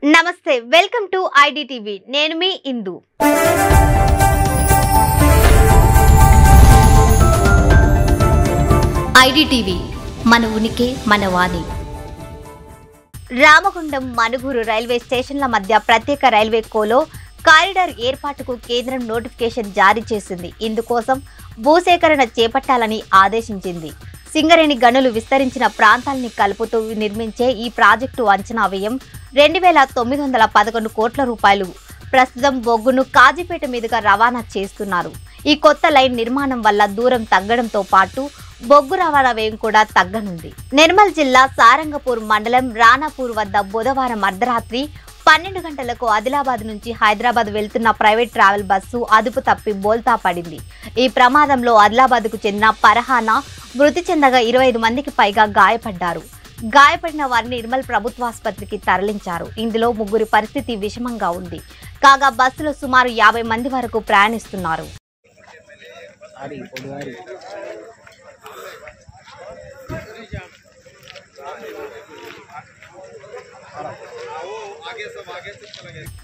నమస్తే welcome to IDTV నేను మీ ఇందు IDTV మన ఉనికి మన వాణి రామగుండం మనుగురు రైల్వే స్టేషన్ల మధ్య ప్రత్యేక రైల్వే కోలో కారిడార్ ఏర్పాటుకు కేంద్రం నోటిఫికేషన్ జారీ చేసింది. ఇందుకోసం భూసేకరణ చేపట్టాలని ఆదేశించింది. సింగరేణి గనులు విస్తరించిన ప్రాంతాలని కలుపుతూ నిర్మించే ఈ ప్రాజెక్టు అంచనా వ్యయం 2911 కోట్ల రూపాయలు. ప్రస్తుతం బొగ్గును కాజీపేట మీదుగా రవాణా చేస్తున్నారు. ఈ కొత్త లైన్ నిర్మాణం వల్ల దూరం తగ్గడంతో పాటు బొగ్గు రవాణా వ్యయం కూడా తగ్గనుంది. నిర్మల్ జిల్లా సారంగపూర్ మండలం రాణాపూర్ వద్ద బుధవారం అర్ధరాత్రి 12 గంటలకు ఆదిలాబాద్ నుంచి హైదరాబాద్ వెళ్తున్న ప్రైవేట్ ట్రావెల్ బస్సు అదుపు తప్పి బోల్తా పడింది. ఈ ప్రమాదంలో ఆదిలాబాద్కు చెందిన పరహానా మృతి చెందగా 25 మందికి పైగా గాయపడ్డారు. గాయపడిన వారిని నిర్మల్ ప్రభుత్వాసుపత్రికి తరలించారు. ఇందులో 3 పరిస్థితి విషమంగా ఉంది. కాగా బస్సులో సుమారు 50 మంది వరకు ప్రయాణిస్తున్నారు.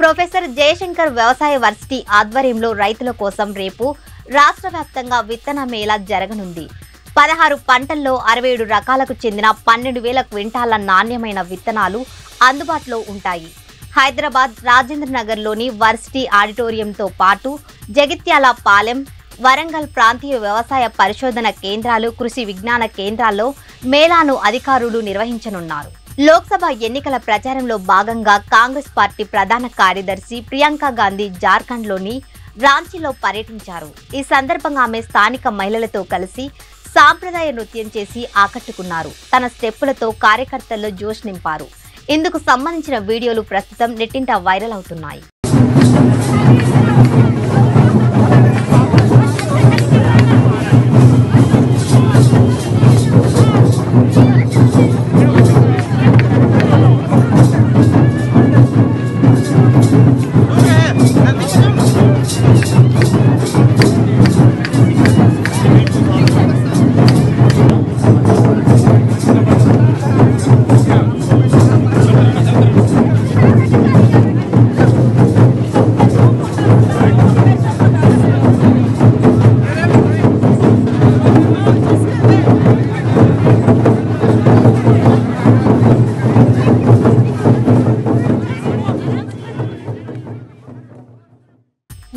ప్రొఫెసర్ జయశంకర్ వ్యవసాయ వర్సిటీ ఆధ్వర్యంలో రైతుల కోసం రేపు రాష్ట్ర వ్యాప్తంగా విత్తన మేళా జరగనుంది. 16 పంటల్లో 67 రకాలకు చెందిన 12,000 క్వింటాల నాణ్యమైన విత్తనాలు అందుబాటులో ఉంటాయి. హైదరాబాద్ రాజేంద్రనగర్లోని వర్సిటీ ఆడిటోరియంతో పాటు జగిత్యాల, పాలెం, వరంగల్ ప్రాంతీయ వ్యవసాయ పరిశోధన కేంద్రాలు, కృషి విజ్ఞాన కేంద్రాల్లో మేళాను అధికారులు నిర్వహించనున్నారు. లోక్సభ ఎన్నికల ప్రచారంలో భాగంగా కాంగ్రెస్ పార్టీ ప్రధాన కార్యదర్శి ప్రియాంక గాంధీ జార్ఖండ్లోని రాంచీలో పర్యటించారు. ఈ సందర్భంగా ఆమె స్థానిక మహిళలతో కలిసి సాంప్రదాయ నృత్యం చేసి ఆకట్టుకున్నారు. తన స్టెప్పులతో కార్యకర్తల్లో జోష్ నింపారు. ఇందుకు సంబంధించిన వీడియోలు ప్రస్తుతం నెట్టింట వైరల్ అవుతున్నాయి.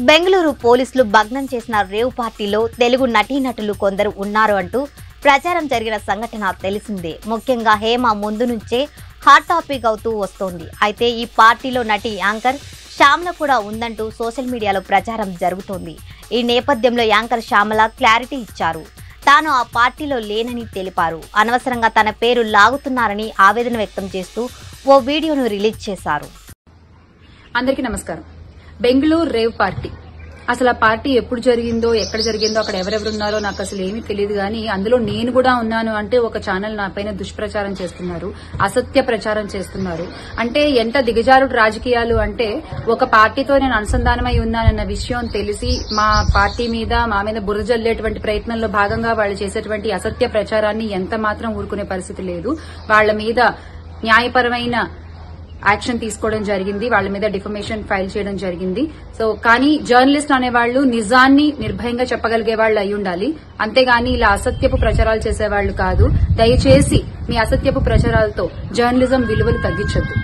బెంగళూరు పోలీసులు భగ్నం చేసిన రేవ్ పార్టీలో తెలుగు నటీనటులు కొందరు ఉన్నారు అంటూ ప్రచారం జరిగిన సంఘటన తెలిసిందే. ముఖ్యంగా హేమ ముందు నుంచే హాట్ టాపిక్ అవుతూ వస్తోంది. అయితే ఈ పార్టీలో నటి యాంకర్ శ్యామల కూడా ఉందంటూ సోషల్ మీడియాలో ప్రచారం జరుగుతోంది. ఈ నేపథ్యంలో యాంకర్ శ్యామల క్లారిటీ ఇచ్చారు. తాను ఆ పార్టీలో లేనని తెలిపారు. అనవసరంగా తన పేరు లాగుతున్నారని ఆవేదన వ్యక్తం చేస్తూ ఓ వీడియోను రిలీజ్ చేశారు. అందరికీ నమస్కారం. బెంగళూరు రేవ్ పార్టీ, అసలు ఆ పార్టీ ఎప్పుడు జరిగిందో, ఎక్కడ జరిగిందో, అక్కడ ఎవరెవరు ఉన్నారో నాకు అసలు ఏమీ తెలియదు. కానీ అందులో నేను కూడా ఉన్నాను అంటే ఒక ఛానల్ నా పైన దుష్ప్రచారం చేస్తున్నారు, అసత్య ప్రచారం చేస్తున్నారు. అంటే ఎంత దిగజారుడు రాజకీయాలు అంటే ఒక పార్టీతో నేను అనుసంధానమై ఉన్నానన్న విషయం తెలిసి మా పార్టీ మీద, మా మీద బురద జల్లేటువంటి ప్రయత్నంలో భాగంగా వాళ్ళు చేసేటువంటి అసత్య ప్రచారాన్ని ఎంత మాత్రం ఊరుకునే పరిస్థితి లేదు. వాళ్ల మీద న్యాయపరమైన యాక్షన్ తీసుకోవడం జరిగింది. వాళ్ళ మీద డిఫమేషన్ ఫైల్ చేయడం జరిగింది. సో కానీ జర్నలిస్ట్ అనేవాళ్లు నిజాన్ని నిర్భయంగా చెప్పగలిగే వాళ్ళు అయి ఉండాలి. అంతేగాని ఇలా అసత్యపు ప్రచారాలు చేసేవాళ్లు కాదు. దయచేసి మీ అసత్యపు ప్రచారాలతో జర్నలిజం విలువలు తగ్గించొద్దు.